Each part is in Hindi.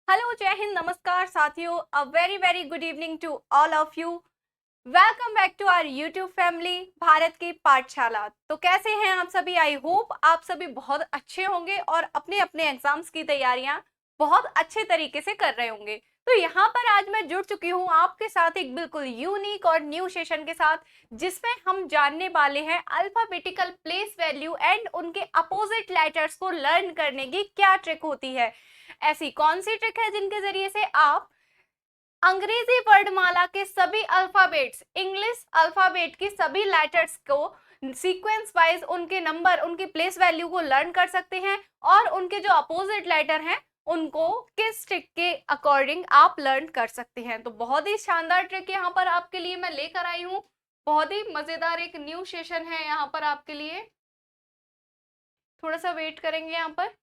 हेलो, जय हिंद, नमस्कार साथियों। A very very good evening to all of you. Welcome back to our YouTube family, Bharat की पाठशाला। तो कैसे हैं आप सभी? आई होप आप सभी बहुत अच्छे होंगे और अपने अपने एग्जाम्स की तैयारियां बहुत अच्छे तरीके से कर रहे होंगे। तो यहाँ पर आज मैं जुड़ चुकी हूँ आपके साथ एक बिल्कुल यूनिक और न्यू सेशन के साथ, जिसमें हम जानने वाले हैं अल्फाबेटिकल प्लेस वैल्यू एंड उनके अपोजिट लेटर्स को लर्न करने की क्या ट्रिक होती है। ऐसी कौन सी ट्रिक है जिनके जरिए से आप अंग्रेजी वर्णमाला के सभी अल्फाबेट्स, इंग्लिश अल्फाबेट की सभी लेटर्स को सीक्वेंस वाइज उनके नंबर, उनकी प्लेस वैल्यू को लर्न कर सकते हैं और उनके जो अपोजिट लेटर हैं उनको किस ट्रिक के अकॉर्डिंग आप लर्न कर सकते हैं। तो बहुत ही शानदार ट्रिक यहाँ पर आपके लिए मैं लेकर आई हूँ। बहुत ही मजेदार एक न्यू सेशन है यहाँ पर आपके लिए। थोड़ा सा वेट करेंगे यहाँ पर,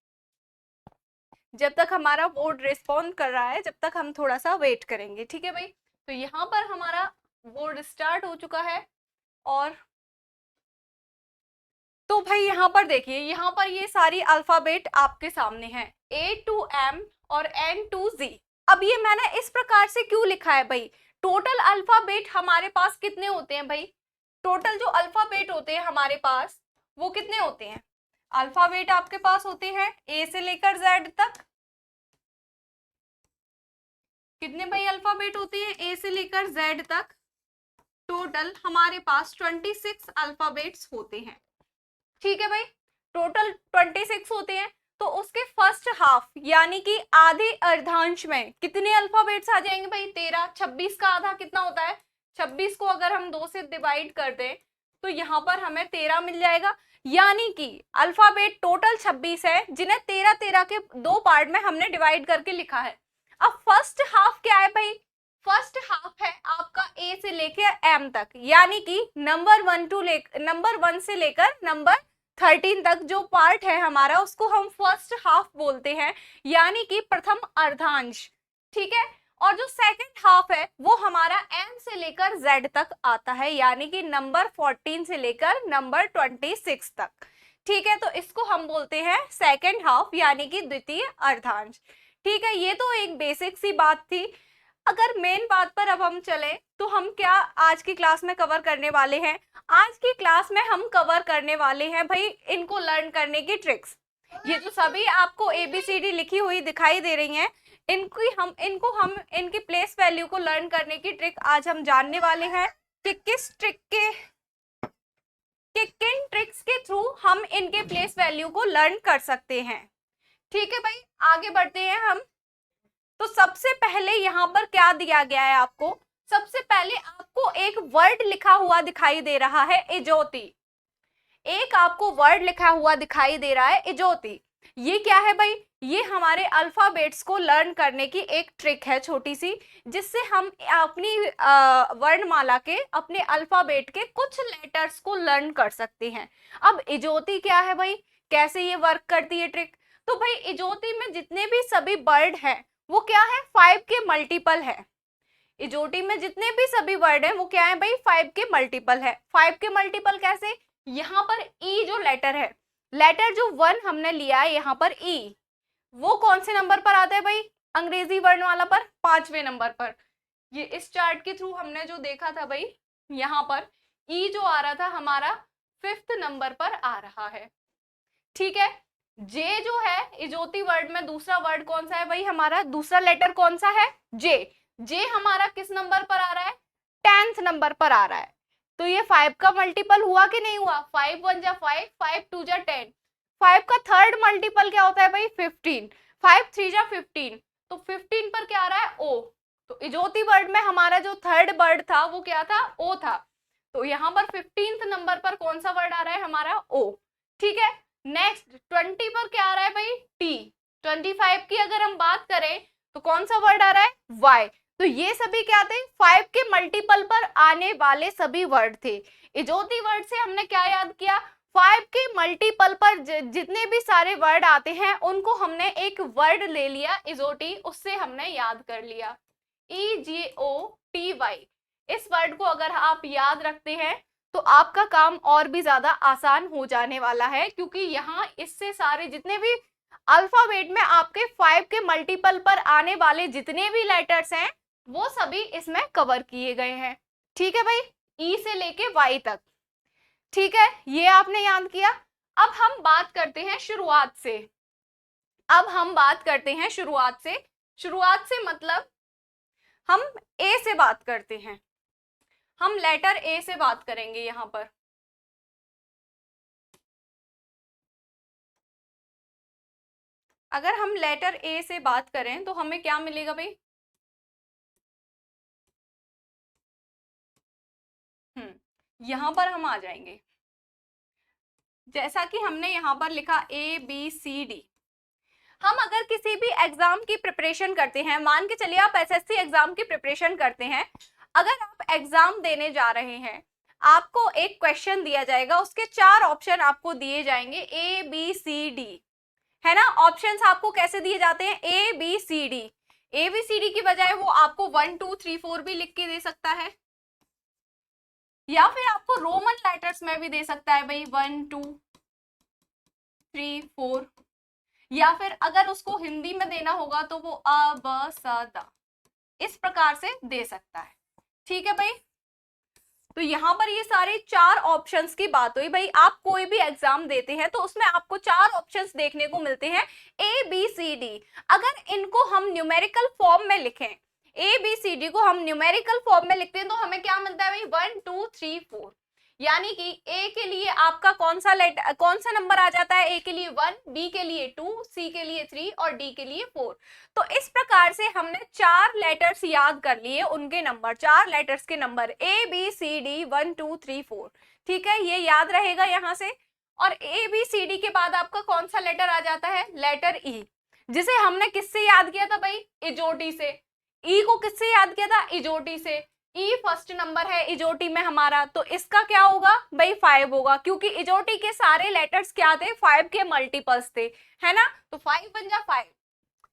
जब तक हमारा बोर्ड रिस्पॉन्ड कर रहा है, जब तक हम थोड़ा सा वेट करेंगे, ठीक है भाई। तो यहाँ पर हमारा बोर्ड स्टार्ट हो चुका है और तो भाई यहाँ पर देखिए, यहाँ पर ये सारी अल्फाबेट आपके सामने है, A to M और N to Z। अब ये मैंने इस प्रकार से क्यों लिखा है भाई? टोटल अल्फाबेट हमारे पास कितने होते हैं भाई? टोटल जो अल्फाबेट होते हैं हमारे पास वो कितने होते हैं? अल्फाबेट आपके पास होते हैं A से लेकर Z तक। कितने भाई अल्फाबेट होते हैं A से लेकर Z तक? टोटल हमारे पास 26 अल्फाबेट्स होते हैं, ठीक है भाई। टोटल 26 होते हैं, तो उसके फर्स्ट हाफ यानी कि आधे अर्धांश में कितने अल्फाबेट्स आ जाएंगे भाई? 13। 26 का आधा कितना होता है? 26 को अगर हम 2 से डिवाइड कर दें तो यहाँ पर हमें 13 मिल जाएगा। यानी कि अल्फाबेट टोटल 26 है, जिन्हें 13 के 2 पार्ट में हमने डिवाइड करके लिखा है। अब फर्स्ट हाफ क्या है भाई? फर्स्ट हाफ है आपका A से लेकर M तक, यानी कि नंबर 1 से लेकर नंबर 13 तक जो पार्ट है हमारा, उसको हम फर्स्ट हाफ बोलते हैं, यानी कि प्रथम अर्धांश, ठीक है। और जो सेकंड हाफ है वो हमारा M से लेकर Z तक आता है, यानी कि नंबर 14 से लेकर नंबर 26 तक, ठीक है। तो इसको हम बोलते हैं सेकंड हाफ, यानी कि द्वितीय अर्धांश, ठीक है। ये तो एक बेसिक सी बात थी। अगर मेन बात पर अब हम चले तो हम क्या आज की क्लास में कवर करने वाले हैं? आज की क्लास में हम कवर करने वाले हैं भाई इनको लर्न करने की ट्रिक्स। ये जो सभी आपको ABCD लिखी हुई दिखाई दे रही हैं, इनको हम इनकी प्लेस वैल्यू को लर्न करने की ट्रिक आज हम जानने वाले हैं कि किन ट्रिक्स के थ्रू हम इनके प्लेस वैल्यू को लर्न कर सकते हैं, ठीक है भाई। आगे बढ़ते हैं हम। तो सबसे पहले यहाँ पर क्या दिया गया है आपको? सबसे पहले आपको एक वर्ड लिखा हुआ दिखाई दे रहा है, इजोती। एक आपको वर्ड लिखा हुआ दिखाई दे रहा है, इजोती। ये क्या है भाई? ये हमारे अल्फाबेट्स को लर्न करने की एक ट्रिक है छोटी सी, जिससे हम अपनी वर्णमाला के, अपने अल्फाबेट के कुछ लेटर्स को लर्न कर सकते हैं। अब इजोती क्या है भाई? कैसे ये वर्क करती है ट्रिक? तो भाई इजोती में जितने भी सभी वर्ड हैं वो क्या है? 5 के मल्टीपल है। इजोटी में जितने भी सभी वर्ड हैं वो क्या है भाई? 5 के मल्टीपल है। 5 के मल्टीपल कैसे? यहाँ पर ई जो लेटर है, लेटर जो 1 हमने लिया है यहाँ पर ई, वो कौन से नंबर पर आता है भाई? अंग्रेजी वर्णमाला पर 5वें नंबर पर। ये इस चार्ट के थ्रू हमने जो देखा था भाई, यहाँ पर ई जो आ रहा था हमारा 5th नंबर पर आ रहा है, ठीक है। जे जो है इजोती वर्ड में दूसरा वर्ड कौन सा है भाई? हमारा दूसरा लेटर कौन सा है? जे। जे हमारा किस नंबर पर आ रहा है? 10th नंबर पर आ रहा है। तो ये 5 का मल्टीपल हुआ कि नहीं हुआ? 5 1 जा 5, 5 2 जा 10। 5 का थर्ड मल्टीपल क्या होता है भाई? 15। 5 3 जा 15। तो 15 पर क्या आ रहा है? ओ। तो इजोती वर्ड में हमारा जो थर्ड वर्ड था वो क्या था? ओ था। तो यहाँ पर 15th नंबर पर कौन सा वर्ड आ रहा है हमारा? ओ, ठीक है। नेक्स्ट 20 पर क्या आ रहा है भाई? टी। 25 की अगर हम बात करें तो कौन सा वर्ड आ रहा है? वाई। तो ये सभी क्या थे? 5 के मल्टीपल पर आने वाले सभी वर्ड थे। इजोती वर्ड से हमने क्या याद किया? 5 के मल्टीपल पर जितने भी सारे वर्ड आते हैं उनको हमने एक वर्ड ले लिया इजोटी, उससे हमने याद कर लिया। EGOTY। इस वर्ड को अगर आप याद रखते हैं तो आपका काम और भी ज्यादा आसान हो जाने वाला है, क्योंकि यहाँ इससे सारे जितने भी अल्फाबेट में आपके 5 के मल्टीपल पर आने वाले जितने भी लेटर्स हैं वो सभी इसमें कवर किए गए हैं। ठीक है भाई, ई से लेके वाई तक। ठीक है, ये आपने याद किया। अब हम बात करते हैं शुरुआत से। शुरुआत से मतलब हम ए से बात करते हैं, हम लेटर ए से बात करेंगे। यहां पर अगर हम लेटर ए से बात करें तो हमें क्या मिलेगा भाई? यहां पर हम आ जाएंगे, जैसा कि हमने यहां पर लिखा ए बी सी डी। हम अगर किसी भी एग्जाम की प्रिपरेशन करते हैं, मान के चलिए आप एसएससी एग्जाम की प्रिपरेशन करते हैं, अगर आप एग्जाम देने जा रहे हैं, आपको एक क्वेश्चन दिया जाएगा, उसके 4 ऑप्शन आपको दिए जाएंगे, ए बी सी डी, है ना। ऑप्शंस आपको कैसे दिए जाते हैं? A B C D. A B C D की बजाय वो आपको 1 2 3 4 भी लिख के दे सकता है, या फिर आपको रोमन लेटर्स में भी दे सकता है भाई, 1 2 3 4, या फिर अगर उसको हिंदी में देना होगा तो वो अ ब स द, इस प्रकार से दे सकता है। ठीक है भाई, तो यहाँ पर ये सारे 4 ऑप्शंस की बात हुई। भाई आप कोई भी एग्जाम देते हैं तो उसमें आपको 4 ऑप्शंस देखने को मिलते हैं, ए बी सी डी। अगर इनको हम न्यूमेरिकल फॉर्म में लिखें, ए बी सी डी को हम न्यूमेरिकल फॉर्म में लिखते हैं तो हमें क्या मिलता है भाई? 1 2 3 4। यानी कि ए के लिए आपका कौन सा नंबर आ जाता है? ए के लिए 1, बी के लिए 2, सी के लिए 3 और डी के लिए 4। तो इस प्रकार से हमने 4 लेटर्स याद कर लिए, उनके नंबर, 4 लेटर्स के number, A B C D 1 2 3 4। ठीक है, ये याद रहेगा यहाँ से। और ए बी सी डी के बाद आपका कौन सा लेटर आ जाता है? लेटर ई, जिसे हमने किससे याद किया था भाई? इजोटी से। ई को किससे याद किया था? इजोटी से। ई फर्स्ट नंबर है इजोटी में हमारा, तो इसका क्या होगा भाई? 5 होगा, क्योंकि इजोटी के सारे लेटर्स क्या थे? 5 के मल्टीपल्स थे, है ना। तो 5 बन जा 5।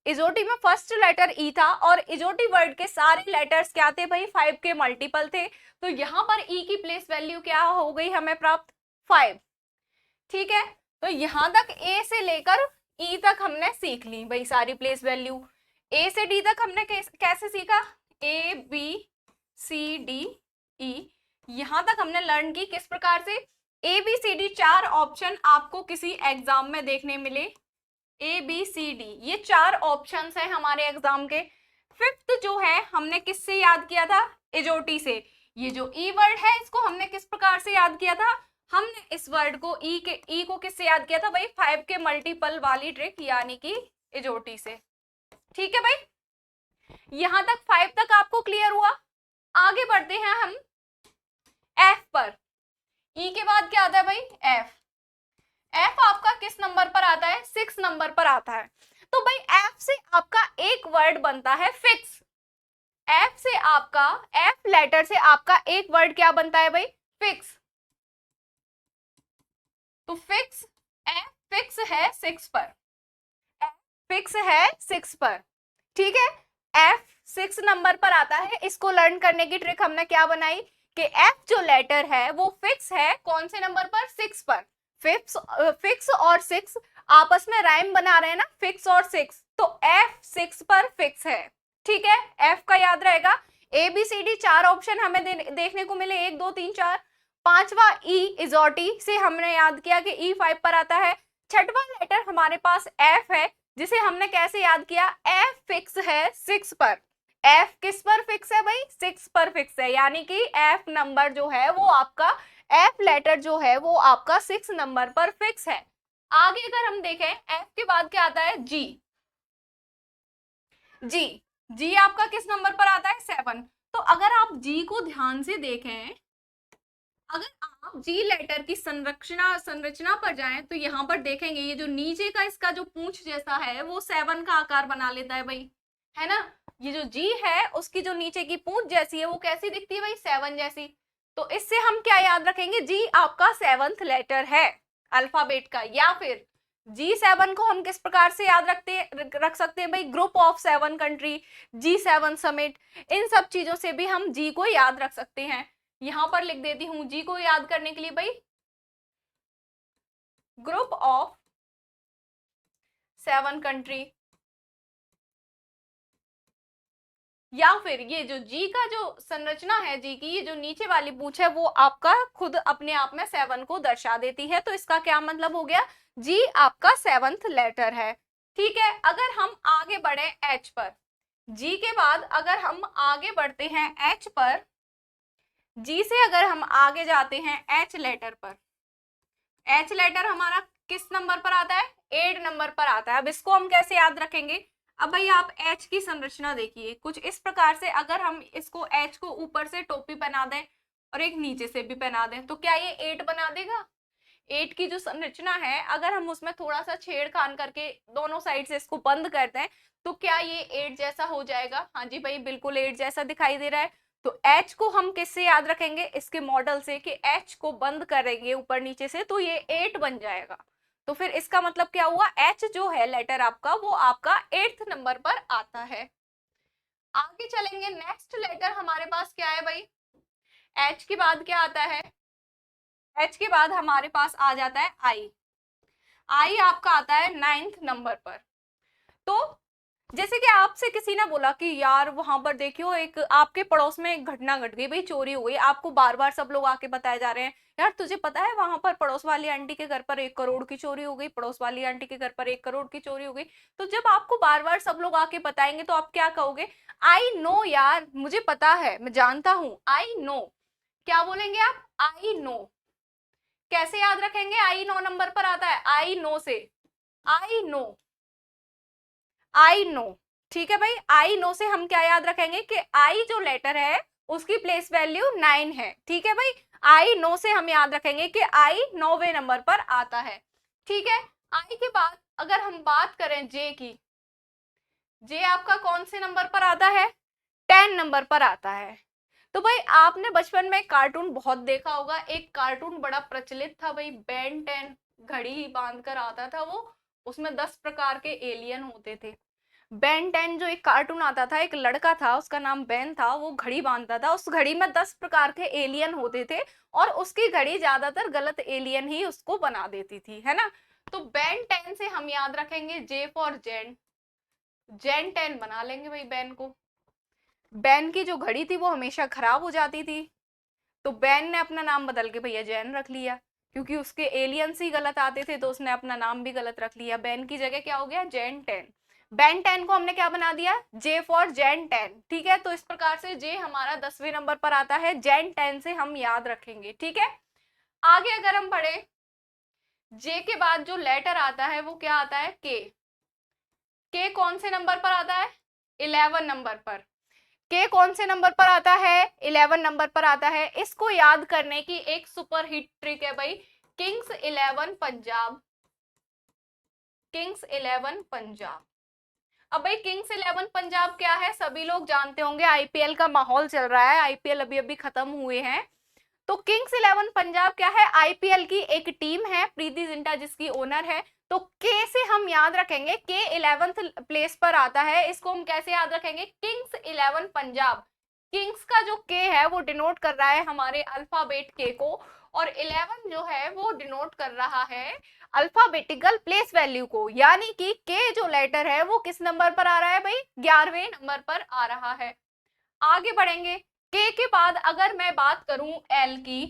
इजोटी में फर्स्ट लेटर ई था और इजोटी वर्ड के सारे लेटर्स क्या थे भाई? 5 के मल्टीपल थे। तो यहाँ पर ई की प्लेस वैल्यू क्या हो गई हमें प्राप्त? 5। ठीक है, तो यहाँ तक ए से लेकर ई तक हमने सीख ली भाई सारी प्लेस वैल्यू। ए से डी तक हमने कैसे सीखा? ए बी सी डी ई, यहां तक हमने लर्न की। किस प्रकार से? A B C D 4 option आपको किसी एग्जाम में देखने मिले, ए बी सी डी, ये 4 ऑप्शंस हैं हमारे एग्जाम के। 5th जो है हमने किससे याद किया था? इजोटी से। ये जो ई वर्ड है इसको हमने किस प्रकार से याद किया था? हमने इस वर्ड को ई को किससे याद किया था भाई? 5 के मल्टीपल वाली ट्रिक, यानी कि इजोटी से। ठीक है भाई, यहां तक 5 तक आपको क्लियर हुआ। आगे बढ़ते हैं हम एफ पर। ई के बाद क्या आता है भाई? एफ। एफ आपका किस नंबर पर आता है? 6 नंबर पर आता है। तो भाई एफ से आपका एक वर्ड बनता है फिक्स। एफ से आपका, एफ लेटर से आपका एक वर्ड क्या बनता है भाई? फिक्स। तो फिक्स, एफ फिक्स है 6 पर, एफ फिक्स है 6 पर। ठीक है, एफ 6 नंबर पर आता है। इसको लर्न करने की ट्रिक हमने क्या बनाई कि एफ जो लेटर है वो फिक्स है कौन से नंबर पर? 6 पर। फिक्स और 6 आपस में राइम बना रहे हैं ना, फिक्स और 6, तो एफ 6 पर फिक्स है। ठीक है, एफ का याद रहेगा। A B C D 4 option हमें देखने को मिले, 1 2 3 4। 5वां ई इजोटी से हमने याद किया कि ई 5 पर आता है। 6वां लेटर हमारे पास एफ है, जिसे हमने कैसे याद किया? एफ फिक्स है 6 पर। एफ किस पर फिक्स है भाई? 6 पर फिक्स है, यानी कि एफ नंबर जो है वो आपका, एफ लेटर जो है वो आपका 6 नंबर पर फिक्स है। आगे अगर हम देखें, एफ के बाद क्या आता है? जी। जी आपका किस नंबर पर आता है? 7। तो अगर आप जी को ध्यान से देखें, अगर आप जी लेटर की संरचना पर जाएं तो यहाँ पर देखेंगे ये जो नीचे का इसका जो पूंछ जैसा है वो 7 का आकार बना लेता है भाई, है ना। ये जो जी है उसकी जो नीचे की पूंछ जैसी है वो कैसी दिखती है भाई? 7 जैसी। तो इससे हम क्या याद रखेंगे? जी आपका 7th लेटर है अल्फाबेट का। या फिर G7 को हम किस प्रकार से याद रख सकते हैं भाई? Group of 7 country, G7 summit, इन सब चीजों से भी हम जी को याद रख सकते हैं। यहां पर लिख देती हूं जी को याद करने के लिए भाई, ग्रुप ऑफ 7 कंट्री, या फिर ये जो जी का जो संरचना है, जी की ये जो नीचे वाली पूंछ है वो आपका खुद अपने आप में 7 को दर्शा देती है। तो इसका क्या मतलब हो गया, जी आपका 7th लेटर है। ठीक है, अगर हम आगे बढ़े एच पर, जी के बाद अगर हम आगे बढ़ते हैं एच पर, जी से अगर हम आगे जाते हैं एच लेटर पर, एच लेटर हमारा किस नंबर पर आता है, 8 नंबर पर आता है। अब इसको हम कैसे याद रखेंगे, अब भाई आप एच की संरचना देखिए कुछ इस प्रकार से, अगर हम इसको एच को ऊपर से टोपी पहना दें और एक नीचे से भी पहना दें तो क्या ये 8 बना देगा। 8 की जो संरचना है अगर हम उसमें थोड़ा सा छेड़खान करके दोनों साइड से इसको बंद कर दें तो क्या ये 8 जैसा हो जाएगा। हाँ जी भाई, बिल्कुल 8 जैसा दिखाई दे रहा है। तो H को हम किससे याद रखेंगे, इसके मॉडल से, कि H को बंद करेंगे ऊपर नीचे से तो ये 8 बन जाएगा। तो फिर इसका मतलब क्या हुआ, H जो है लेटर आपका वो आपका 8th नंबर पर आता है। आगे चलेंगे, नेक्स्ट लेटर हमारे पास क्या है भाई, H के बाद क्या आता है, H के बाद हमारे पास आ जाता है I। I आपका आता है 9th नंबर पर। तो जैसे कि आपसे किसी ने बोला कि यार वहां पर देखियो एक आपके पड़ोस में एक घटना घट गई भाई, चोरी हो गई, आपको बार बार सब लोग आके बताए जा रहे हैं यार तुझे पता है वहां पर पड़ोस वाली आंटी के घर पर 1 करोड़ की चोरी हो गई, पड़ोस वाली आंटी के घर पर 1 करोड़ की चोरी हो गई। तो जब आपको बार बार सब लोग आके बताएंगे तो आप क्या कहोगे, आई नो यार मुझे पता है, मैं जानता हूं, आई नो। क्या बोलेंगे आप, आई नो। कैसे याद रखेंगे, आई 9 नंबर पर आता है, आई नो से, आई नो, आई नो। ठीक है भाई, आई नो से हम क्या याद रखेंगे कि आई जो लेटर है उसकी प्लेस वैल्यू 9 है। ठीक है भाई, आई नो से हम याद रखेंगे कि आई 9वें नंबर पर आता है। ठीक है, आई के बाद अगर हम बात करें जे की, जे आपका कौन से नंबर पर आता है, 10 नंबर पर आता है। तो भाई आपने बचपन में कार्टून बहुत देखा होगा, एक कार्टून बड़ा प्रचलित था भाई, बेन 10, घड़ी बांध कर आता था वो, उसमें 10 प्रकार के एलियन होते थे। बेन 10 जो एक कार्टून आता था, एक लड़का था उसका नाम बेन था, वो घड़ी बांधता था, उस घड़ी में 10 प्रकार के एलियन होते थे और उसकी घड़ी ज्यादातर गलत एलियन ही उसको बना देती थी, है ना। तो बेन 10 से हम याद रखेंगे जे फॉर जेन, जेन 10 बना लेंगे भाई बेन को। बेन की जो घड़ी थी वो हमेशा खराब हो जाती थी, तो बेन ने अपना नाम बदल के भैया जैन रख लिया, क्योंकि उसके एलियंस ही गलत आते थे तो उसने अपना नाम भी गलत रख लिया, बेन की जगह क्या हो गया, जैन 10। बेन 10 को हमने क्या बना दिया, जे फॉर जैन 10। ठीक है, तो इस प्रकार से जे हमारा 10वें नंबर पर आता है, जैन 10 से हम याद रखेंगे। ठीक है, आगे अगर हम पढ़े, जे के बाद जो लेटर आता है वो क्या आता है, के। के कौन से नंबर पर आता है, 11 नंबर पर। के कौन से नंबर पर आता है, 11 नंबर पर आता है। इसको याद करने की एक सुपर हिट ट्रिक है भाई, किंग्स 11 पंजाब, किंग्स 11 पंजाब। अब भाई किंग्स 11 पंजाब क्या है, सभी लोग जानते होंगे, आईपीएल का माहौल चल रहा है, आईपीएल अभी अभी खत्म हुए हैं। तो किंग्स 11 पंजाब क्या है, आईपीएल की एक टीम है, प्रीति जिंटा जिसकी ओनर है। तो के से हम याद रखेंगे, के 11th प्लेस पर आता है, इसको हम कैसे याद रखेंगे, किंग्स 11 पंजाब। किंग्स का जो के है वो डिनोट कर रहा है हमारे अल्फाबेट के को, और 11 जो है वो डिनोट कर रहा है अल्फाबेटिकल प्लेस वैल्यू को, यानी कि के जो लेटर है वो किस नंबर पर आ रहा है भाई, 11वें नंबर पर आ रहा है। आगे बढ़ेंगे, के बाद अगर मैं बात करूं एल की,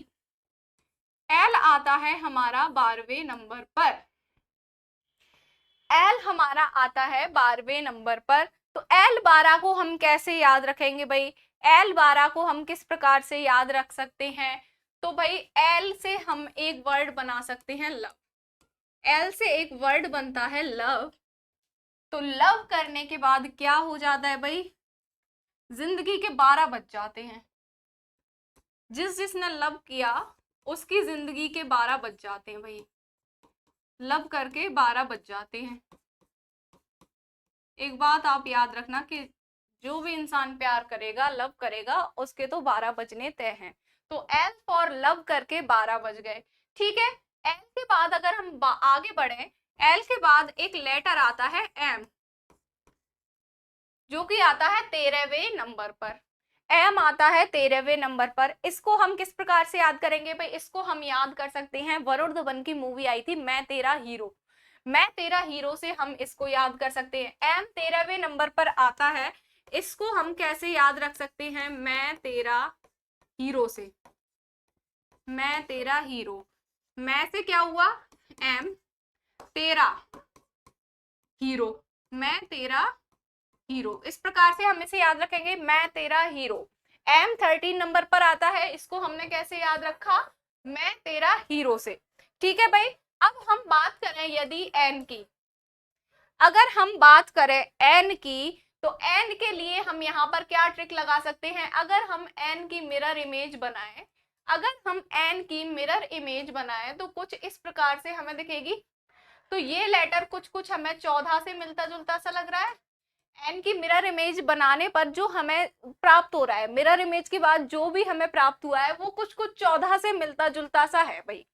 एल आता है हमारा 12वें नंबर पर, एल हमारा आता है 12वें नंबर पर। तो एल 12 को हम कैसे याद रखेंगे भाई, एल 12 को हम किस प्रकार से याद रख सकते हैं, तो भाई एल से हम एक वर्ड बना सकते हैं लव, एल से एक वर्ड बनता है लव। तो लव करने के बाद क्या हो जाता है भाई, जिंदगी के 12 बज जाते हैं, जिसने लव किया उसकी जिंदगी के 12 बज जाते हैं भाई, लव करके 12 बज जाते हैं। एक बात आप याद रखना कि जो भी इंसान प्यार करेगा, लव करेगा, उसके तो 12 बजने तय हैं। तो एल फॉर लव करके 12 बज गए। ठीक है, एल के बाद अगर हम आगे बढ़े, एल के बाद एक लेटर आता है एम, जो कि आता है 13वें नंबर पर, एम आता है 13वें नंबर पर। इसको हम किस प्रकार से याद करेंगे भाई, इसको हम याद कर सकते हैं, वरुण धवन की मूवी आई थी मैं तेरा हीरो, मैं तेरा हीरो से हम इसको याद कर सकते हैं। एम 13वें नंबर पर आता है, इसको हम कैसे याद रख सकते हैं? मैं तेरा हीरो से, मैं तेरा हीरो, मैं से क्या हुआ? एम, तेरा हीरो, मैं तेरा हीरो, इस प्रकार से हम इसे याद रखेंगे, मैं तेरा हीरो। एम 13 नंबर पर आता है, इसको हमने कैसे याद रखा? मैं तेरा हीरो से। ठीक है भाई। अब हम बात करें यदि एन की, अगर हम बात करें एन की, तो एन के लिए हम यहाँ पर क्या ट्रिक लगा सकते हैं? अगर हम एन की मिरर इमेज बनाएं, अगर हम एन की मिरर इमेज बनाएं तो कुछ इस प्रकार से हमें दिखेगी। तो ये लेटर कुछ कुछ हमें 14 से मिलता जुलता सा लग रहा है। एन की मिरर इमेज बनाने पर जो हमें प्राप्त हो रहा है, मिरर इमेज के बाद जो भी हमें प्राप्त हुआ है वो कुछ कुछ 14 से मिलता जुलता सा है भाई।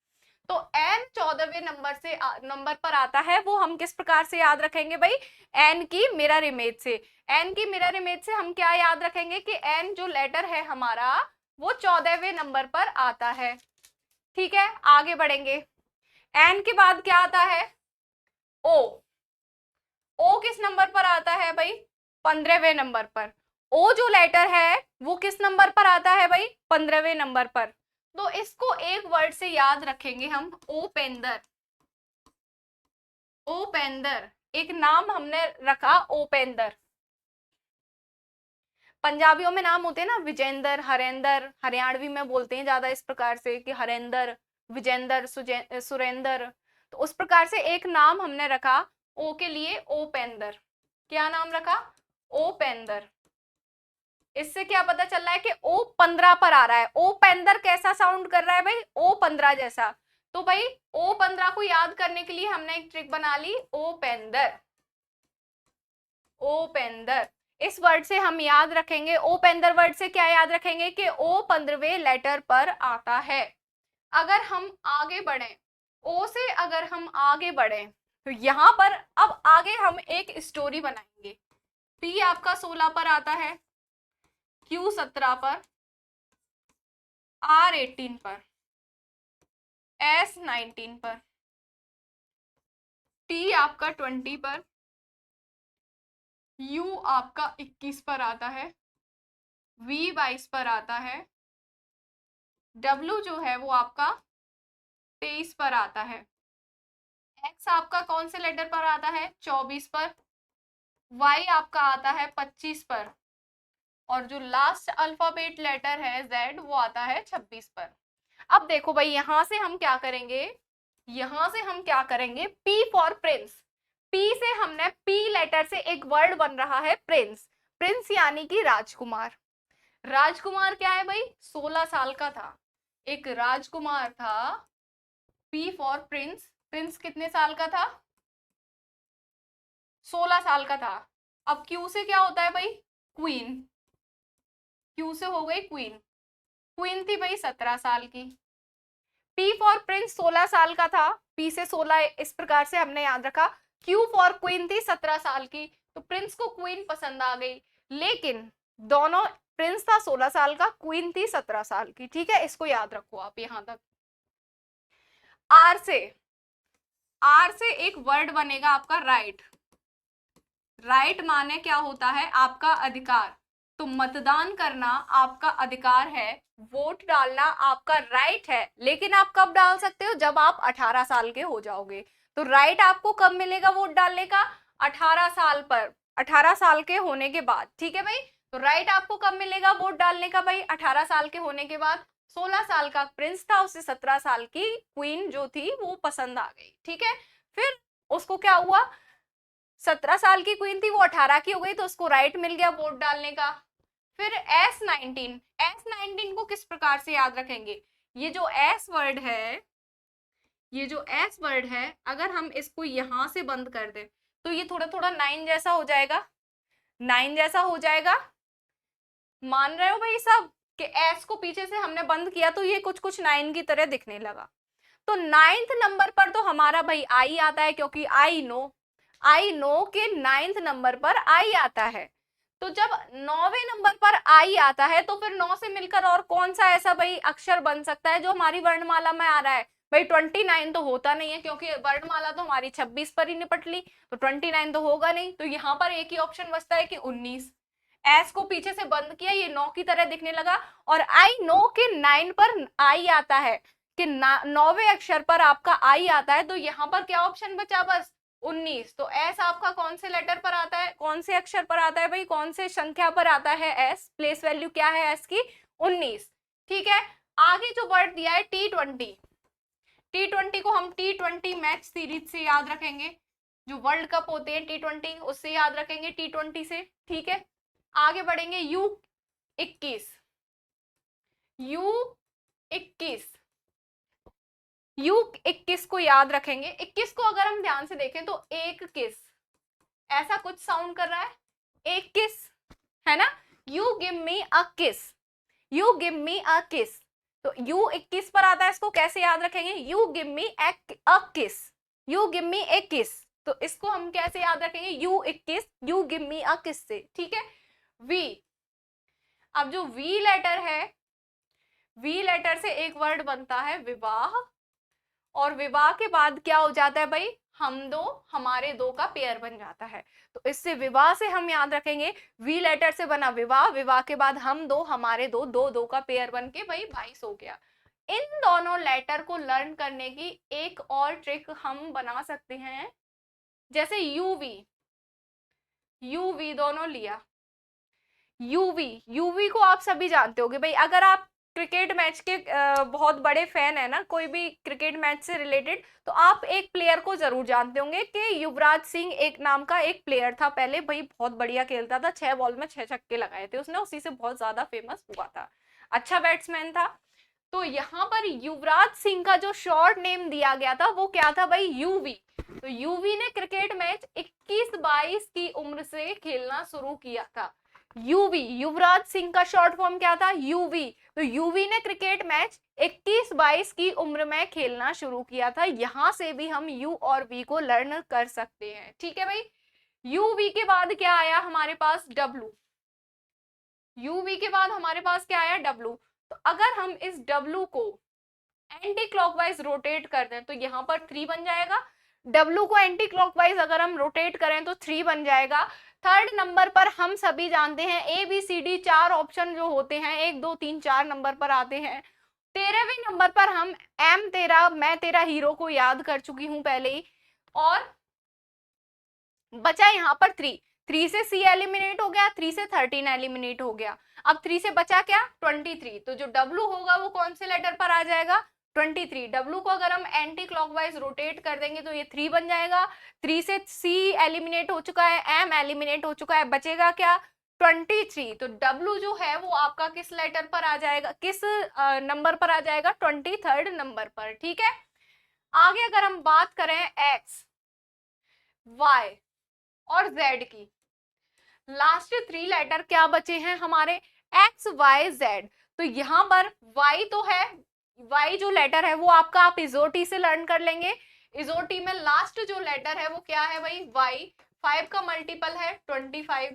तो एन 14वें नंबर पर आता है, वो हम किस प्रकार से याद रखेंगे भाई? एन की मिरर इमेज से। एन की मिरर इमेज से हम क्या याद रखेंगे कि एन जो लेटर है हमारा वो 14वें नंबर पर आता है। ठीक है, आगे बढ़ेंगे। एन के बाद क्या आता है? ओ। ओ किस नंबर पर आता है भाई? 15वें नंबर पर। ओ जो लेटर है वो किस नंबर पर आता है भाई? 15वें नंबर पर। तो इसको एक वर्ड से याद रखेंगे हम, ओपेंदर। ओपेंदर, एक नाम हमने रखा ओपेंदर। पंजाबियों में नाम होते हैं ना, विजेंदर, हरेंदर, हरियाणवी में बोलते हैं ज्यादा इस प्रकार से कि हरेंदर, विजेंदर, सुरेंदर। तो उस प्रकार से एक नाम हमने रखा ओ के लिए, ओपेंदर। क्या नाम रखा? ओपेंदर। इससे क्या पता चल रहा है कि ओ 15 पर आ रहा है। ओ पेंदर कैसा साउंड कर रहा है भाई? ओ 15 जैसा। तो भाई ओ 15 को याद करने के लिए हमने एक ट्रिक बना ली, ओ पेंदर। ओ पेंदर, इस वर्ड से हम याद रखेंगे। ओ पेंदर वर्ड से क्या याद रखेंगे कि ओ 15वें लेटर पर आता है। अगर हम आगे बढ़े, ओ से अगर हम आगे बढ़े तो यहां पर अब आगे हम एक स्टोरी बनाएंगे। पी आपका 16 पर आता है, क्यू 17 पर, आर 18 पर, एस 19 पर, टी आपका 20 पर, यू आपका 21 पर आता है, वी 22 पर आता है, डब्ल्यू जो है वो आपका 23 पर आता है, एक्स आपका कौन से लेटर पर आता है? 24 पर, वाई आपका आता है 25 पर, और जो लास्ट अल्फाबेट लेटर है जेड वो आता है 26 पर। अब देखो भाई यहां से हम क्या करेंगे, यहां से हम क्या करेंगे? P for Prince. पी से हमने, पी लेटर से एक वर्ड बन रहा है प्रिंस। प्रिंस यानी कि राजकुमार। राजकुमार क्या है भाई? 16 साल का था, एक राजकुमार था। पी फॉर प्रिंस, प्रिंस कितने साल का था? 16 साल का था। अब क्यू से क्या होता है भाई? क्वीन। क्यू से हो गई क्वीन। क्वीन थी भाई 17 साल की। पी फॉर प्रिंस 16 साल का था, पी से 16 इस प्रकार से हमने याद रखा। क्यू फॉर क्वीन थी 17 साल की, तो प्रिंस को क्वीन पसंद आ गई। लेकिन दोनों, प्रिंस था 16 साल का, क्वीन थी 17 साल की। ठीक है, इसको याद रखो आप यहां तक। आर से, आर से एक वर्ड बनेगा आपका राइट। राइट माने क्या होता है? आपका अधिकार। तो मतदान करना आपका अधिकार है, वोट डालना आपका राइट है। लेकिन आप कब डाल सकते हो? जब आप 18 साल के हो जाओगे। तो राइट आपको कब मिलेगा वोट डालने का? 18 साल पर, 18 साल के होने के बाद। ठीक है भाई, तो राइट आपको कब मिलेगा वोट डालने का भाई? 18 साल के होने के बाद। 16 साल का प्रिंस था, उसे 17 साल की क्वीन जो थी वो पसंद आ गई। ठीक है, फिर उसको क्या हुआ? 17 साल की क्वीन थी, वो 18 की हो गई, तो उसको राइट मिल गया वोट डालने का। फिर S19, S19 को किस प्रकार से याद रखेंगे? ये जो S वर्ड है, ये जो S वर्ड है, अगर हम इसको यहां से बंद कर दे तो ये थोड़ा थोड़ा 9 जैसा हो जाएगा, 9 जैसा हो जाएगा। मान रहे हो भाई सब कि S को पीछे से हमने बंद किया तो ये कुछ कुछ 9 की तरह दिखने लगा। तो 9th नंबर पर तो हमारा भाई आई आता है, क्योंकि आई नो के 9th नंबर पर आई आता है। तो जब 9वें नंबर पर आई आता है तो फिर 9 से मिलकर और कौन सा ऐसा भाई अक्षर बन सकता है जो हमारी वर्णमाला में आ रहा है? भाई 29 तो होता नहीं है क्योंकि वर्णमाला तो हमारी 26 पर ही निपट ली, तो 29 तो होगा नहीं, तो यहाँ पर एक ही ऑप्शन बचता है कि 19। एस को पीछे से बंद किया, ये 9 की तरह दिखने लगा, और आई नो कि 9 पर आई आता है, कि 9वें अक्षर पर आपका आई आता है, तो यहाँ पर क्या ऑप्शन बचा, बस 19। तो एस आपका कौन से लेटर पर आता है, कौन से अक्षर पर आता है भाई, कौन से संख्या पर आता है एस, प्लेस वैल्यू क्या है एस की, 19। ठीक है, आगे जो वर्ड दिया है T20, T20 को हम T20 मैच सीरीज से याद रखेंगे, जो वर्ल्ड कप होते हैं T20 उससे याद रखेंगे, T20 से। ठीक है, आगे बढ़ेंगे U21, U21, U21 को याद रखेंगे। 21 को अगर हम ध्यान से देखें तो एक किस, ऐसा कुछ साउंड कर रहा है, एक किस है ना, यू गिव मी अ किस, यू गिव मी अ किस, तो U21 पर आता है, इसको कैसे याद रखेंगे, यू गिव मी अ किस, यू गिव मी ए किस, तो इसको हम कैसे याद रखेंगे, U21, यू गिव मी अ किस से। ठीक है, V, अब जो V लेटर है, V लेटर से एक वर्ड बनता है विवाह, और विवाह के बाद क्या हो जाता है भाई, हम दो हमारे दो का पेयर बन जाता है, तो इससे विवाह से हम याद रखेंगे, वी लेटर से बना विवाह, विवाह के बाद हम दो हमारे दो, दो दो का पेयर बन के भाई 22 हो गया। इन दोनों लेटर को लर्न करने की एक और ट्रिक हम बना सकते हैं, जैसे यूवी, यूवी दोनों लिया, यूवी, यूवी को आप सभी जानते होगे भाई, अगर आप क्रिकेट मैच के बहुत बड़े फैन है ना, कोई भी क्रिकेट मैच से रिलेटेड, तो आप एक प्लेयर को जरूर जानते होंगे कि युवराज सिंह एक नाम का एक प्लेयर था पहले, भाई बहुत बढ़िया खेलता था, 6 बॉल में 6 छक्के लगाए थे उसने, उसी से बहुत ज्यादा फेमस हुआ था, अच्छा बैट्समैन था। तो यहाँ पर युवराज सिंह का जो शॉर्ट नेम दिया गया था वो क्या था भाई, यूवी। तो यूवी ने क्रिकेट मैच 21-22 की उम्र से खेलना शुरू किया था, यूवी, युवराज सिंह का शॉर्ट फॉर्म क्या था, यूवी। तो यूवी ने क्रिकेट मैच 21-22 की उम्र में खेलना शुरू किया था, यहां से भी हम यू और वी को लर्न कर सकते हैं। ठीक है भाई, यूवी के बाद क्या आया हमारे पास, डब्लू, यूवी के बाद हमारे पास क्या आया, डब्लू। तो अगर हम इस डब्लू को एंटी क्लॉकवाइज रोटेट कर दें तो यहाँ पर 3 बन जाएगा, डब्लू को एंटी क्लॉकवाइज अगर हम रोटेट करें तो 3 बन जाएगा। थर्ड नंबर पर हम सभी जानते हैं ABCD 4 ऑप्शन जो होते हैं, 1 2 3 4 नंबर पर आते हैं। 13वें नंबर पर हम एम तेरा मैं तेरा हीरो को याद कर चुकी हूं पहले ही, और बचा यहाँ पर 3, 3 से C एलिमिनेट हो गया, 3 से 13 एलिमिनेट हो गया, अब 3 से बचा क्या, 23। तो जो W होगा वो कौन से लेटर पर आ जाएगा, 23। W को अगर हम एंटी क्लॉकवाइज रोटेट कर देंगे तो ये 3 बन जाएगा, 3 से C एलिमिनेट हो चुका है, M एलिमिनेट हो चुका है, बचेगा क्या, 23। तो W जो है वो आपका किस लेटर पर आ जाएगा, किस नंबर पर आ जाएगा, 23rd नंबर पर। ठीक है, आगे अगर हम बात करें X, Y और Z की, लास्ट 3 लेटर क्या बचे हैं हमारे, X Y Z। तो यहाँ पर Y तो है, Y जो लेटर है वो आपका आप इजोटी से लर्न कर लेंगे, इजोटी में लास्ट जो लेटर है वो क्या है भाई, Y, 5 का मल्टीपल है 25,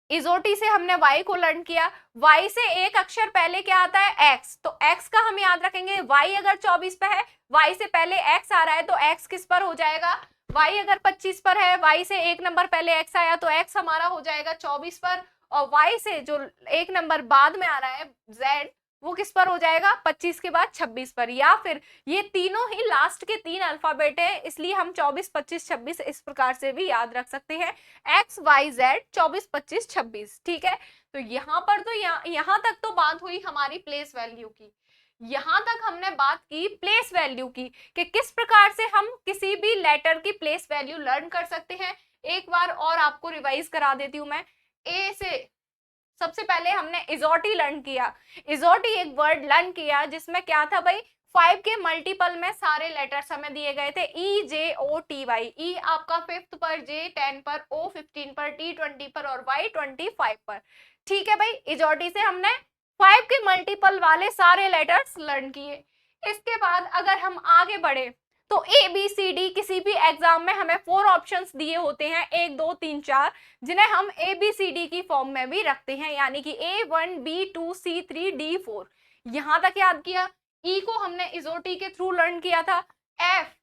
इजोटी से हमने Y को लर्न किया, Y से एक अक्षर पहले क्या आता है, X, तो X का हम याद रखेंगे, Y अगर 24 पे है, Y से पहले X आ रहा है तो X किस पर हो जाएगा, Y अगर 25 पर है, Y से एक नंबर पहले X आया तो X हमारा हो जाएगा 24 पर, और Y से जो एक नंबर बाद में आ रहा है Z, वो किस पर हो जाएगा, 25 के बाद 26 पर, या फिर ये तीनों ही लास्ट के 3 अल्फाबेट है, इसलिए हम 24 25 26 इस प्रकार से भी याद रख सकते हैं, X Y Z 24 25 26। ठीक है, तो यहाँ पर तो यहाँ तक तो बात हुई हमारी प्लेस वैल्यू की, यहां तक हमने बात की प्लेस वैल्यू की कि किस प्रकार से हम किसी भी लेटर की प्लेस वैल्यू लर्न कर सकते हैं। एक बार और आपको रिवाइज करा देती हूं मैं, ए से सबसे पहले हमने इजोटी लर्न किया, इजोटी एक वर्ड लर्न किया जिसमें क्या था भाई, 5 के मल्टीपल में सारे लेटर्स हमें दिए गए थे, EJOTY, E आपका 5th पर, J 10 पर, O 15 पर, T 20 पर और Y 25 पर। ठीक है भाई, इजोटी से हमने 5 के मल्टीपल वाले सारे लेटर्स लर्न किए। इसके बाद अगर हम आगे बढ़े तो ABCD किसी भी एग्जाम में हमें 4 ऑप्शंस दिए होते हैं, 1 2 3 4, जिन्हें हम ABCD की फॉर्म में भी रखते हैं, यानी कि A1 B2 C3 D4। यहां तक याद किया, ई को हमने इजोटी के थ्रू लर्न किया था। एफ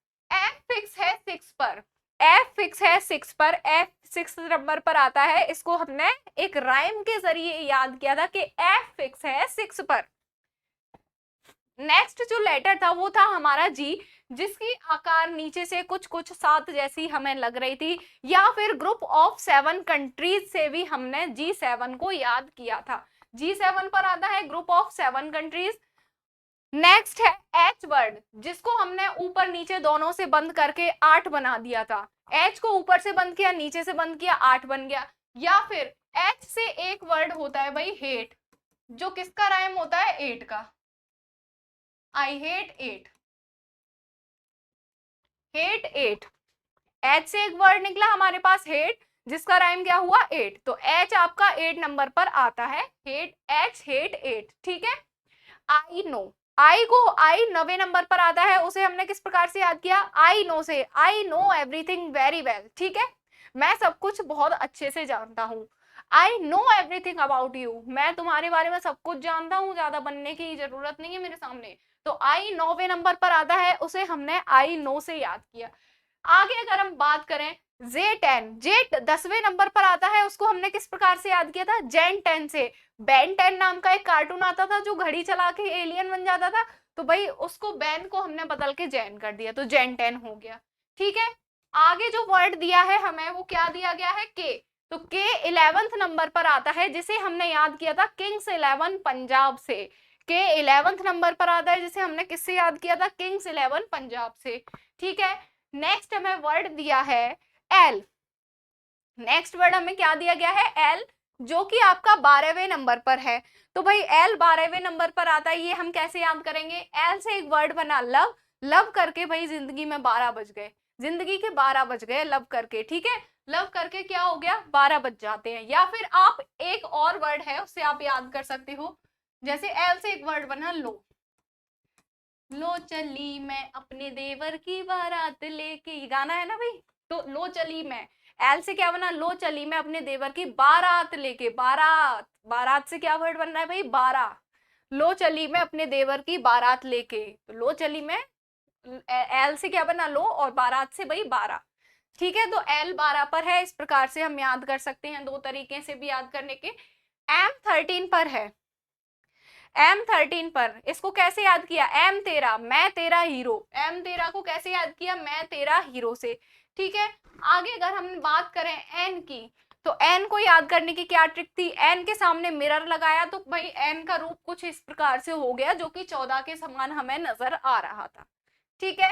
फिक्स है 6 पर, एफ फिक्स है 6 पर, एफ 6 नंबर पर आता है। इसको हमने एक राइम के जरिए याद किया था कि एफ फिक्स है 6 पर। नेक्स्ट जो लेटर था वो था हमारा जी, जिसकी आकार नीचे से कुछ कुछ 7 जैसी हमें लग रही थी, या फिर ग्रुप ऑफ 7 कंट्रीज से भी हमने G7 को याद किया था। G7 पर आता है ग्रुप ऑफ 7 कंट्रीज। नेक्स्ट है एच वर्ड, जिसको हमने ऊपर नीचे दोनों से बंद करके 8 बना दिया था। एच को ऊपर से बंद किया, नीचे से बंद किया, 8 बन गया। या फिर एच से एक वर्ड होता है भाई हेट, जो किसका राइम होता है 8 का, आई हेट 8, हेट 8। एच से एक वर्ड निकला हमारे पास हेट, जिसका राइम क्या हुआ 8, तो एच आपका 8 नंबर पर आता है, हेट, एच हेट 8। ठीक है। आई नो, आई को आई 9वें नंबर पर आता है, उसे हमने किस प्रकार से याद किया, आई नो से, I know everything very well. ठीक है, मैं सब कुछ बहुत अच्छे से जानता हूँ। I know everything about you, मैं तुम्हारे बारे में सब कुछ जानता हूँ, ज्यादा बनने की जरूरत नहीं है मेरे सामने। तो आई 9वें नंबर पर आता है, उसे हमने आई नो से याद किया। आगे अगर हम बात करें Z10, जेट 10वें नंबर पर आता है, उसको हमने किस प्रकार से याद किया था, जेन 10 से। बेन 10 नाम का एक कार्टून आता था जो घड़ी चला के एलियन बन जाता था, तो भाई उसको बेन को हमने बदल के जैन कर दिया, तो जेन 10 हो गया। ठीक है। आगे जो वर्ड दिया है हमें वो क्या दिया गया है, के, तो के 11th नंबर पर आता है, जिसे हमने याद किया था किंग्स 11 पंजाब से। के 11th नंबर पर आता है, जिसे हमने किससे याद किया था, किंग्स 11 पंजाब से। ठीक है। नेक्स्ट हमें वर्ड दिया है एल, नेक्स्ट वर्ड हमें क्या दिया गया है, एल, जो कि आपका 12वें नंबर पर है। तो भाई एल 12वें नंबर पर आता है, ये हम कैसे याद करेंगे, एल से एक वर्ड बना लव, लव करके भाई जिंदगी में 12 बज गए, जिंदगी के 12 बज गए लव करके। ठीक है, लव करके क्या हो गया, 12 बज जाते हैं। या फिर आप एक और वर्ड है उससे आप याद कर सकते हो, जैसे एल से एक वर्ड बना लो, लो चली मैं अपने देवर की बारात लेके, ये गाना है ना भाई, तो लो चली मैं, एल से क्या बना, लो चली मैं अपने देवर की बारात लेके, बारात, बारात से क्या वर्ड बन रहा है भाई, 12, लो चली मैं अपने देवर की बारात लेके, तो लो चली मैं, एल से क्या बना लो, और बारात से भाई 12। ठीक है, तो एल 12 पर है, इस प्रकार से हम याद कर सकते हैं, 2 तरीके से भी याद करने के। एम 13 पर है, एम 13 पर, इसको कैसे याद किया, एम तेरा, मैं तेरा हीरो, एम तेरा को कैसे याद किया, मैं तेरा हीरो से। ठीक है। आगे अगर हम बात करें एन की, तो एन को याद करने की क्या ट्रिक थी, एन के सामने मिरर लगाया, तो भाई एन का रूप कुछ इस प्रकार से हो गया, जो कि 14 के समान हमें नजर आ रहा था। ठीक है।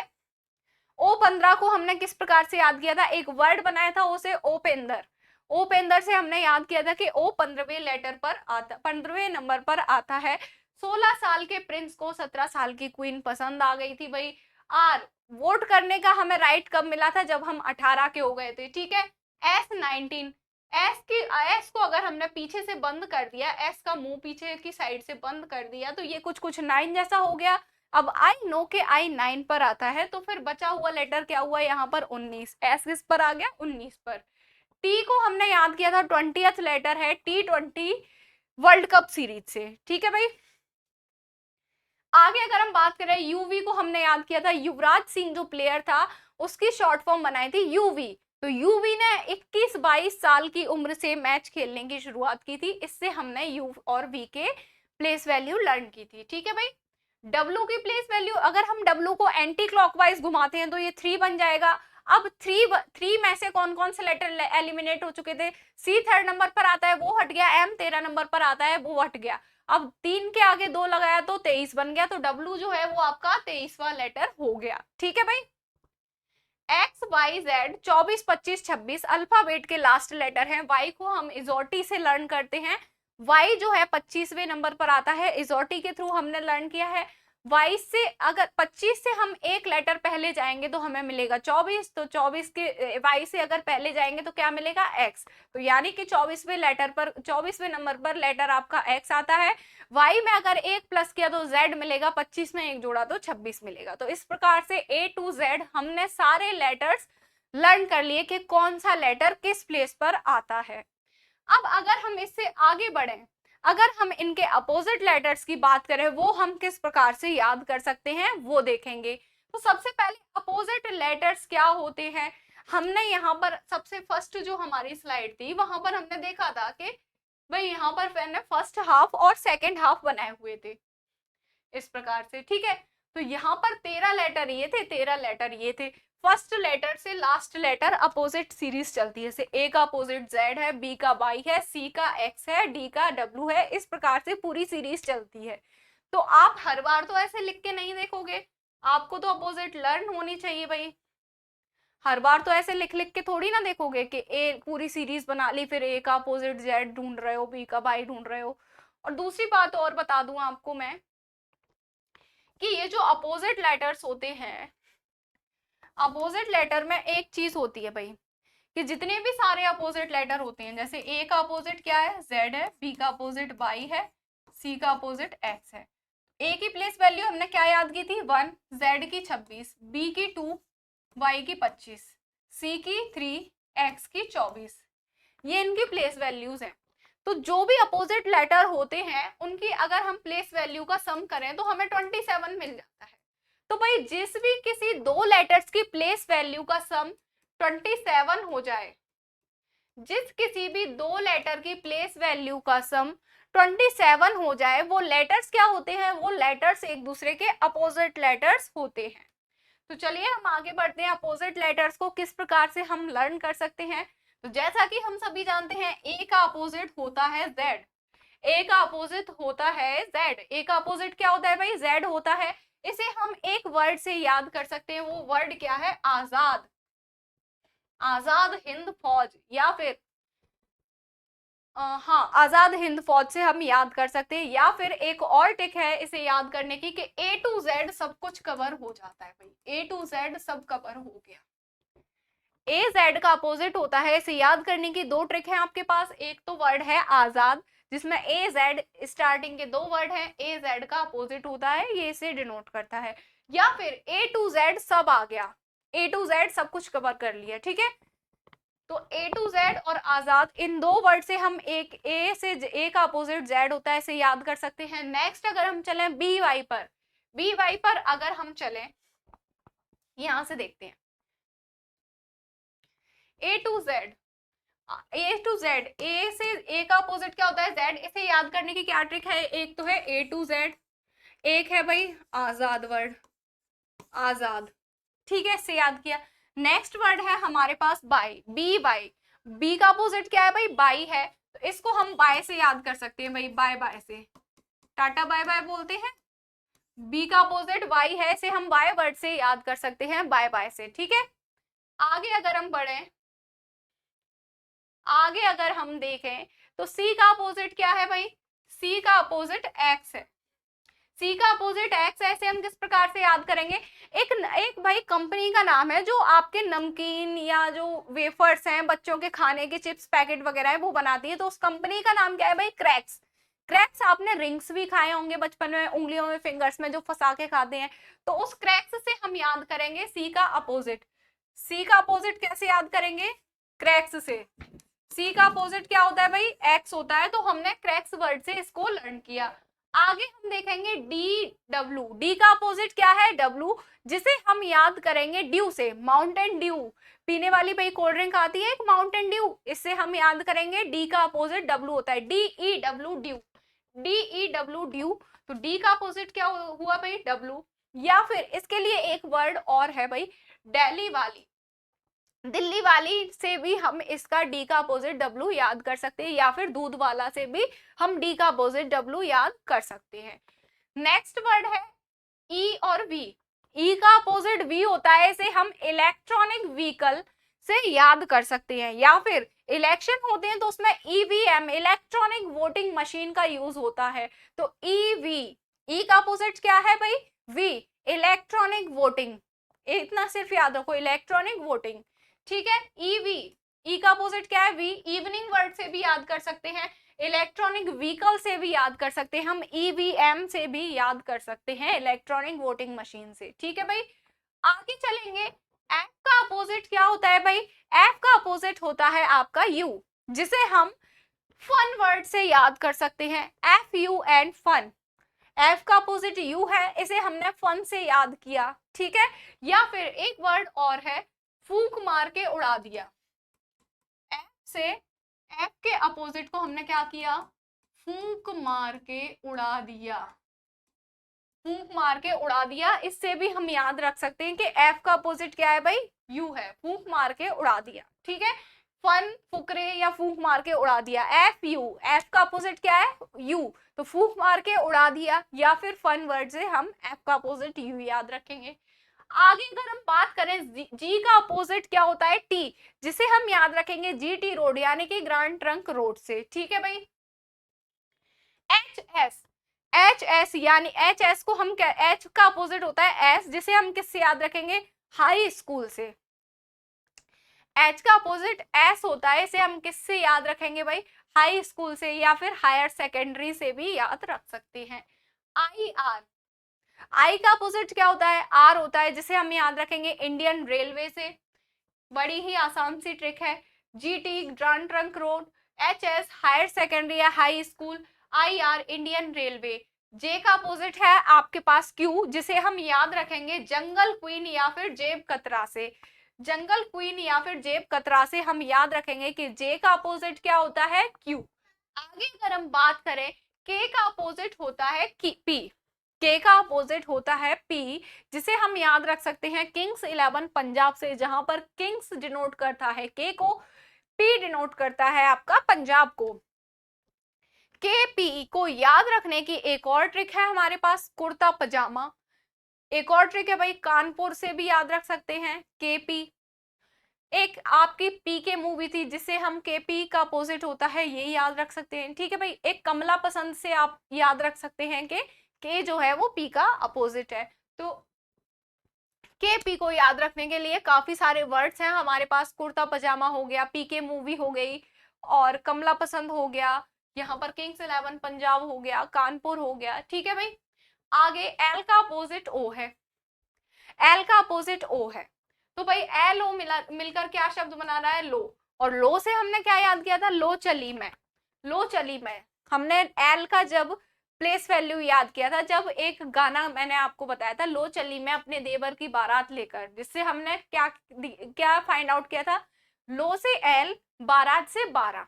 ओ 15 को हमने किस प्रकार से याद किया था, एक वर्ड बनाया था उसे ओपेंदर, ओपेंदर से हमने याद किया था कि ओ 15वें लेटर पर आता, 15वें नंबर पर आता है। 16 साल के प्रिंस को 17 साल की क्वीन पसंद आ गई थी भाई। आर, वोट करने का हमें राइट कब मिला था, जब हम 18 के हो गए थे। ठीक है। एस 19, एस को अगर हमने पीछे से बंद कर दिया, एस का मुंह पीछे की साइड से बंद कर दिया, तो ये कुछ कुछ 9 जैसा हो गया। अब आई नो के आई 9 पर आता है, तो फिर बचा हुआ लेटर क्या हुआ यहाँ पर 19, एस किस पर आ गया 19 पर। टी को हमने याद किया था 20th लेटर है, T20 वर्ल्ड कप सीरीज से। ठीक है भाई। आगे अगर हम बात करें यूवी को हमने याद किया था, युवराज सिंह जो प्लेयर था उसकी शॉर्ट फॉर्म बनाई थी यूवी, तो यूवी ने 21-22 साल की उम्र से मैच खेलने की शुरुआत की थी, इससे हमने यू और वी के प्लेस वैल्यू लर्न की थी। ठीक है भाई। डब्लू की प्लेस वैल्यू, अगर हम डब्लू को एंटी क्लॉकवाइज घुमाते हैं तो ये 3 बन जाएगा। अब 3 में से कौन कौन से लेटर एलिमिनेट हो चुके थे, सी 3rd नंबर पर आता है वो हट गया, एम 13 नंबर पर आता है वो हट गया। अब 3 के आगे 2 लगाया तो 23 बन गया, तो डब्लू जो है वो आपका 23वां लेटर हो गया। ठीक है भाई। एक्स वाई जेड 24, 25, 26 अल्फाबेट के लास्ट लेटर हैं। वाई को हम इजोटी से लर्न करते हैं, वाई जो है 25वें नंबर पर आता है, इजोटी के थ्रू हमने लर्न किया है। वाई से अगर 25 से हम एक लेटर पहले जाएंगे तो हमें मिलेगा 24, तो 24 के वाई से अगर पहले जाएंगे तो क्या मिलेगा एक्स, तो यानी कि 24वें लेटर पर, 24वें नंबर पर लेटर आपका एक्स आता है। वाई में अगर 1 प्लस किया तो जेड मिलेगा, 25 में 1 जोड़ा तो 26 मिलेगा। तो इस प्रकार से ए टू जेड हमने सारे लेटर्स लर्न कर लिए कि कौन सा लेटर किस प्लेस पर आता है। अब अगर हम इससे आगे बढ़े, अगर हम इनके अपोजिट लेटर्स की बात करें वो हम किस प्रकार से याद कर सकते हैं वो देखेंगे। तो सबसे पहले अपोजिट लेटर्स क्या होते हैं, हमने यहाँ पर सबसे फर्स्ट जो हमारी स्लाइड थी वहां पर हमने देखा था कि भाई यहाँ पर मैंने फर्स्ट हाफ और सेकेंड हाफ बनाए हुए थे इस प्रकार से, ठीक है। तो यहाँ पर 13 लेटर ये थे, 13 लेटर ये थे। फर्स्ट लेटर से लास्ट लेटर अपोजिट सीरीज चलती है, जैसे ए का अपोजिट जेड है, बी का वाई है, सी का एक्स है, डी का डब्ल्यू है, इस प्रकार से पूरी सीरीज चलती है। तो आप हर बार तो ऐसे लिख के नहीं देखोगे, आपको तो अपोजिट लर्न होनी चाहिए भाई। हर बार तो ऐसे लिख लिख के थोड़ी ना देखोगे कि ए पूरी सीरीज बना ली फिर ए का अपोजिट जेड ढूंढ रहे हो, बी का वाई ढूंढ रहे हो। और दूसरी बात और बता दूं आपको मैं कि ये जो अपोजिट लेटर्स होते हैं, अपोजिट लेटर में एक चीज होती है भाई कि जितने भी सारे अपोजिट लेटर होते हैं, जैसे ए का अपोजिट क्या है, जेड है, बी का अपोजिट वाई है, सी का अपोजिट एक्स है। ए की प्लेस वैल्यू हमने क्या याद की थी 1, जेड की 26, बी की 2, वाई की 25, सी की 3, एक्स की 24, ये इनकी प्लेस वैल्यूज हैं। तो जो भी अपोजिट लेटर होते हैं उनकी अगर हम प्लेस वैल्यू का सम करें तो हमें 27 मिल जाता है। तो भाई जिस भी किसी दो लेटर्स की प्लेस वैल्यू का सम 27 हो जाए, जिस किसी भी दो लेटर की प्लेस वैल्यू का सम 27 हो जाए, वो लेटर्स क्या होते हैं, वो लेटर्स एक दूसरे के अपोजिट लेटर्स होते हैं। तो चलिए हम आगे बढ़ते हैं, अपोजिट लेटर्स को किस प्रकार से हम लर्न कर सकते हैं। तो जैसा कि हम सभी जानते हैं ए का अपोजिट होता है जेड, ए का अपोजिट होता है जेड, ए का अपोजिट क्या होता है भाई, जेड होता है। इसे हम एक वर्ड से याद कर सकते हैं, वो वर्ड क्या है, आजाद, आजाद हिंद फौज, या फिर हाँ आजाद हिंद फौज से हम याद कर सकते हैं। या फिर एक और टिक है इसे याद करने की कि ए टू जेड सब कुछ कवर हो जाता है भाई, ए टू जेड सब कवर हो गया। ए जेड का अपोजिट होता है, इसे याद करने की दो ट्रिक है आपके पास। एक तो वर्ड है आजाद जिसमें ए जेड स्टार्टिंग के दो वर्ड हैं, ए जेड का अपोजिट होता है, ये इसे डिनोट करता है। या फिर ए टू जेड सब आ गया, ए टू जेड सब कुछ कवर कर लिया, ठीक है। तो ए टू जेड और आजाद इन दो वर्ड से हम एक ए से ए का अपोजिट जेड होता है, इसे याद कर सकते हैं। नेक्स्ट अगर हम चलें बी वाई पर, बी वाई पर अगर हम चलें, यहां से देखते हैं A to Z, A to Z, A से ए का अपोजिट क्या होता है जेड, इसे याद करने की क्या ट्रिक है, एक तो है ए टू जेड, एक है भाई आजाद वर्ड, आजाद, ठीक है, इससे याद किया। नेक्स्ट वर्ड है हमारे पास बाई, बी बाई, बी का अपोजिट क्या है भाई, बाई है, तो इसको हम बाय से याद कर सकते हैं भाई, बाय बाय से, टाटा बाय बाय बोलते हैं। बी का अपोजिट वाई है, इसे हम बाय वर्ड से याद कर सकते हैं, बाय बाय से, ठीक है। आगे अगर हम बढ़े, आगे अगर हम देखें तो सी का अपोजिट क्या है भाई, सी का अपोजिट एक्स है, सी का अपोजिट एक्स है, इसे हम किस प्रकार से याद करेंगे, एक भाई कंपनी का नाम है जो आपके नमकीन या जो वेफर्स हैं, बच्चों के खाने के चिप्स पैकेट वगैरह है वो बनाती है, तो उस कंपनी का नाम क्या है भाई, क्रैक्स। क्रैक्स, आपने रिंग्स भी खाए होंगे बचपन में, उंगलियों में फिंगर्स में जो फंसा के खाते हैं, तो उस क्रैक्स से हम याद करेंगे सी का अपोजिट। सी का अपोजिट कैसे याद करेंगे, क्रैक्स से। सी का अपोजिट क्या होता है भाई, एक्स होता है, तो हमने क्रैक्स वर्ड से इसको लर्न किया। आगे हम देखेंगे डी डब्ल्यू, डी का अपोजिट क्या है, डब्ल्यू, जिसे हम याद करेंगे ड्यू से, माउंटेन ड्यू, पीने वाली भाई कोल्ड ड्रिंक आती है एक माउंटेन ड्यू, इससे हम याद करेंगे डी का अपोजिट डब्ल्यू होता है, D E W due, D E W due. तो डी का अपोजिट क्या हुआ भाई, डब्ल्यू। या फिर इसके लिए एक वर्ड और है भाई, दिल्ली वाली, दिल्ली वाली से भी हम इसका डी का अपोजिट डब्ल्यू याद कर सकते हैं, या फिर दूध वाला से भी हम डी का अपोजिट डब्ल्यू याद कर सकते हैं। नेक्स्ट वर्ड है ई और वी, ई का अपोजिट वी होता है, इसे हम इलेक्ट्रॉनिक व्हीकल से याद कर सकते हैं। या फिर इलेक्शन होते हैं तो उसमें ईवीएम, इलेक्ट्रॉनिक वोटिंग मशीन का यूज होता है, तो ईवी, ई का अपोजिट क्या है भाई, वी, इलेक्ट्रॉनिक वोटिंग, इतना सिर्फ याद रखो, इलेक्ट्रॉनिक वोटिंग, ठीक है। ईवी, ई का अपोजिट क्या है, वी, इवनिंग वर्ड से भी याद कर सकते हैं, इलेक्ट्रॉनिक व्हीकल से भी याद कर सकते हैं, हम ईवीएम से भी याद कर सकते हैं, इलेक्ट्रॉनिक वोटिंग मशीन से, ठीक है भाई। आगे चलेंगे, एफ का अपोजिट क्या होता है भाई, एफ का अपोजिट होता है आपका यू, जिसे हम फन वर्ड से याद कर सकते हैं, FUN फन। F का अपोजिट U है, इसे हमने फन से याद किया, ठीक है। या फिर एक वर्ड और है, फूंक मार के उड़ा दिया। F के अपोजिट को हमने क्या किया, फूंक मार के उड़ा दिया। फूंक मार के उड़ा दिया, इससे भी हम याद रख सकते हैं कि F का अपोजिट क्या है भाई, U है, फूंक मार के उड़ा दिया, ठीक है। फन, फुकरे या फूंक मार के उड़ा दिया, FU, F का अपोजिट क्या है, U, तो फूंक मार के उड़ा दिया। या फिर फन वर्ड से हम F का अपोजिट U याद रखेंगे। आगे अगर हम बात करें G का अपोजिट क्या होता है, T, जिसे हम याद रखेंगे GT रोड यानी कि ग्रैंड ट्रंक रोड से, ठीक है भाई। HS यानी HS को हम H का अपोजिट होता है S, जिसे हम किससे याद रखेंगे, हाई स्कूल से। H का अपोजिट S होता है, इसे हम किससे याद रखेंगे भाई, हाई स्कूल से या फिर हायर सेकेंडरी से भी याद रख सकते हैं। I का अपोजिट क्या होता है, R होता है, जिसे हम याद रखेंगे इंडियन रेलवे से। बड़ी ही आसान सी ट्रिक है। GT grand trunk road, HS higher secondary या high school, IR Indian railway. J का अपोजिट है आपके पास Q, जिसे हम याद रखेंगे जंगल क्वीन या फिर जेब कतरा से। जंगल क्वीन या फिर जेब कतरा से हम याद रखेंगे कि J का अपोजिट क्या होता है, Q। आगे अगर हम बात करें, K का अपोजिट होता है P। K का अपोजिट होता है P, जिसे हम याद रख सकते हैं किंग्स 11 पंजाब से, जहां पर किंग्स डिनोट करता है K को, P डिनोट करता है आपका पंजाब को। KP को याद रखने की एक और ट्रिक है हमारे पास, कुर्ता पजामा। एक और ट्रिक है भाई, कानपुर से भी याद रख सकते हैं KP। एक आपकी PK मूवी थी, जिसे हम KP का अपोजिट होता है, ये याद रख सकते हैं, ठीक है भाई। एक कमला पसंद से आप याद रख सकते हैं कि K जो है वो P का अपोजिट है। तो KP को याद रखने के लिए काफी सारे वर्ड्स हैं हमारे पास, कुर्ता पजामा हो गया, PK मूवी हो गई, और कमला पसंद हो गया, यहाँ पर किंग्स 11 पंजाब हो गया, कानपुर हो गया, ठीक है भाई। आगे L का अपोजिट O है, L का अपोजिट O है, तो भाई L O मिलकर क्या शब्द बना रहा है, लो। और लो से हमने क्या याद किया था, लो चली मैं, लो चली मैं। हमने L का जब प्लेस वैल्यू याद किया था, जब एक गाना मैंने आपको बताया था, लो चली मैं अपने देवर की बारात लेकर, जिससे हमने क्या फाइंड आउट किया था, लो से L, बारात से 12,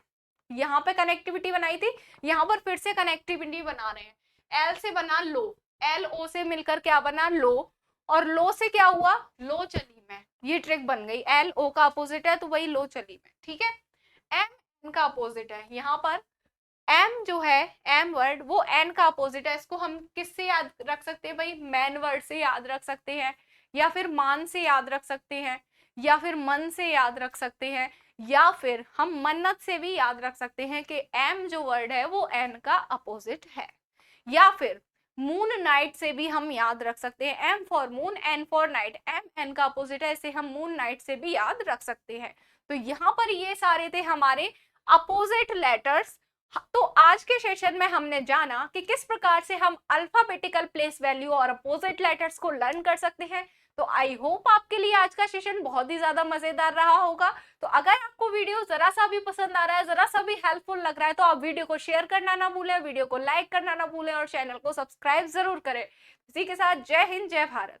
यहाँ पे कनेक्टिविटी बनाई थी, यहाँ पर फिर से कनेक्टिविटी बना रहे हैं। L से बना लो, LO से मिलकर क्या बना, लो, और लो से क्या हुआ, लो चली मैं, ये ट्रिक बन गई। LO का अपोजिट है तो वही लो चली मैं, ठीक है। M का अपोजिट है, यहाँ पर M जो है, M वर्ड वो N का अपोजिट है, इसको हम किससे याद रख सकते हैं भाई, मैन वर्ड से याद रख सकते हैं, या फिर मान से याद रख सकते हैं, या फिर मन से याद रख सकते हैं, या फिर हम मन्नत से भी याद रख सकते हैं कि M जो वर्ड है वो N का अपोजिट है। या फिर मून नाइट से भी हम याद रख सकते हैं, M for moon, N for night, M N का अपोजिट है, इसे हम मून नाइट से भी याद रख सकते हैं। तो यहाँ पर ये सारे थे हमारे अपोजिट लेटर्स। तो आज के सेशन में हमने जाना कि किस प्रकार से हम अल्फाबेटिकल प्लेस वैल्यू और अपोजिट लेटर्स को लर्न कर सकते हैं। तो आई होप आपके लिए आज का सेशन बहुत ही ज्यादा मजेदार रहा होगा। तो अगर आपको वीडियो जरा सा भी पसंद आ रहा है, जरा सा भी हेल्पफुल लग रहा है, तो आप वीडियो को शेयर करना ना भूलें, वीडियो को लाइक करना ना भूलें और चैनल को सब्सक्राइब जरूर करें। इसी के साथ जय हिंद, जय भारत।